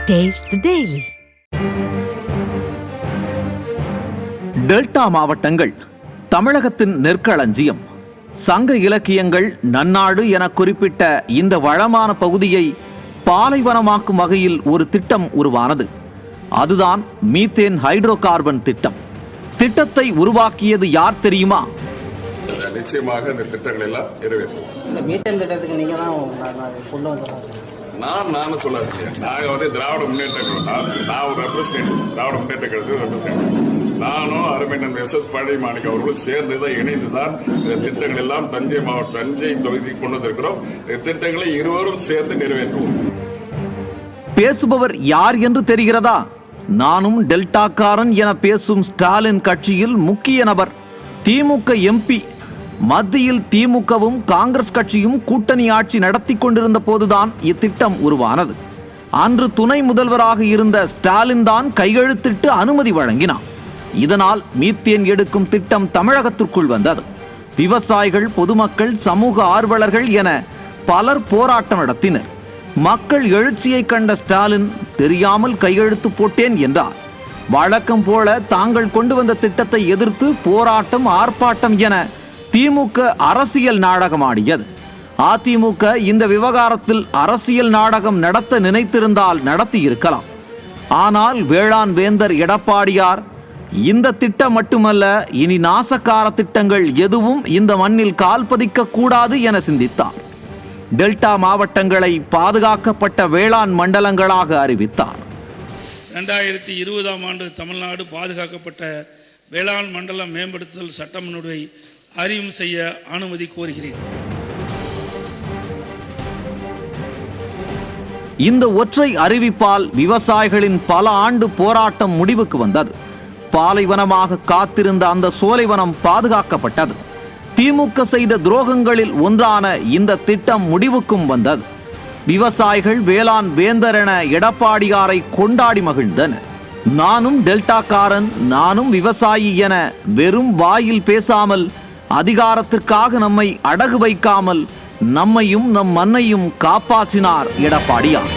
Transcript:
Taste the Daily. Delta மாவட்டங்கள் தமிழகத்தின் நெற்களஞ்சியம். சங்க இலக்கியங்கள் நன்னாடு என குறிப்பிட்ட இந்த வளமான பகுதியை பாலைவனமாக்கும் வகையில் ஒரு திட்டம் உருவானது. அதுதான் மீத்தேன் ஹைட்ரோ கார்பன் திட்டம். திட்டத்தை உருவாக்கியது யார் தெரியுமா? நிச்சயமாக இந்த திட்டங்கள் எல்லாம் நிறைவேற்றுவோம். மீத்தேன் திட்டத்துக்கு நீங்க தான் நானும் சொல்லாதீங்க. நாங்கள் திராவிட முன்னேற்ற கழகம், நான் ஒரு ரெப்ரஸன்டேட்டிவ், திராவிட முன்னேற்ற கழகத்துக்கு ரெப்ரஸன்டேட்டிவ். நானும் அருமையன் எஸ்.எஸ். பழனிமாணிக்கம் அவர்களும் சேர்ந்துதான் இணைந்துதான் இந்த திட்டங்கள் எல்லாம் தஞ்சை தொகுதிக்கு கொண்டு வந்திருக்கிறோம். இந்த திட்டங்களை இருவரும் சேர்ந்து நிறைவேற்றுவோம். பேசுபவர் யார் என்று தெரிகிறதா? நானும் டெல்டாக்காரன் என பேசும் ஸ்டாலின் கட்சியில் முக்கிய நபர், திமுக எம்பி. மத்தியில் திமுகவும் காங்கிரஸ் கட்சியும் கூட்டணி ஆட்சி நடத்தி கொண்டிருந்த போதுதான் இத்திட்டம் உருவானது. அன்று துணை முதல்வராக இருந்த ஸ்டாலின் தான் கையெழுத்திட்டு அனுமதி வழங்கினார். இதனால் மீத்தேன் எடுக்கும் திட்டம் தமிழகத்திற்குள் வந்தது. விவசாயிகள், பொதுமக்கள், சமூக ஆர்வலர்கள் என பலர் போராட்டம் நடத்தினர். மக்கள் எழுச்சியை கண்ட ஸ்டாலின் தெரியாமல் கையெழுத்து போட்டேன் என்றார். வழக்கம் போல தாங்கள் கொண்டு வந்த திட்டத்தை எதிர்த்து போராட்டம், ஆர்ப்பாட்டம் என திமுக அரசியல் நாடகம் ஆடியது. அதிமுக இந்த விவகாரத்தில் அரசியல் நாடகம் நடத்த நினைத்திருந்தால் நடத்தி இருக்கலாம். ஆனால் வேளாண் வேந்தர் எடப்பாடியார் இந்த திட்டம் மட்டுமல்ல, இனி நாசக்கார திட்டங்கள் எதுவும் இந்த மண்ணில் கால் பதிக்க கூடாது என சிந்தித்தார். டெல்டா மாவட்டங்களை பாதுகாக்கப்பட்ட வேளாண் மண்டலங்களாக அறிவித்தார். 2020ஆம் ஆண்டு தமிழ்நாடு பாதுகாக்கப்பட்ட வேளாண் மண்டலம் மேம்படுத்துதல் சட்டமுன்வடிவை அறிமுகம் செய்ய அனுமதி கோருகிறேன். இந்த ஒற்றை அறிவிப்பால் விவசாயிகளின் பல ஆண்டு போராட்டம் முடிவுக்கு வந்தது. பாலைவனமாக காத்திருந்த அந்த சோலைவனம் பாதுகாக்கப்பட்டது. திமுக செய்த துரோகங்களில் ஒன்றான இந்த திட்டம் முடிவுக்கும் வந்தது. விவசாயிகள் வேளாண் வேந்தர் என எடப்பாடியாரை கொண்டாடி மகிழ்ந்தனர். நானும் டெல்டாக்காரன், நானும் விவசாயி என வெறும் வாயில் பேசாமல், அதிகாரத்திற்காக நம்மை அடகு வைக்காமல் நம்மையும் நம் மண்ணையும் காப்பாற்றினார் எடப்பாடியார்.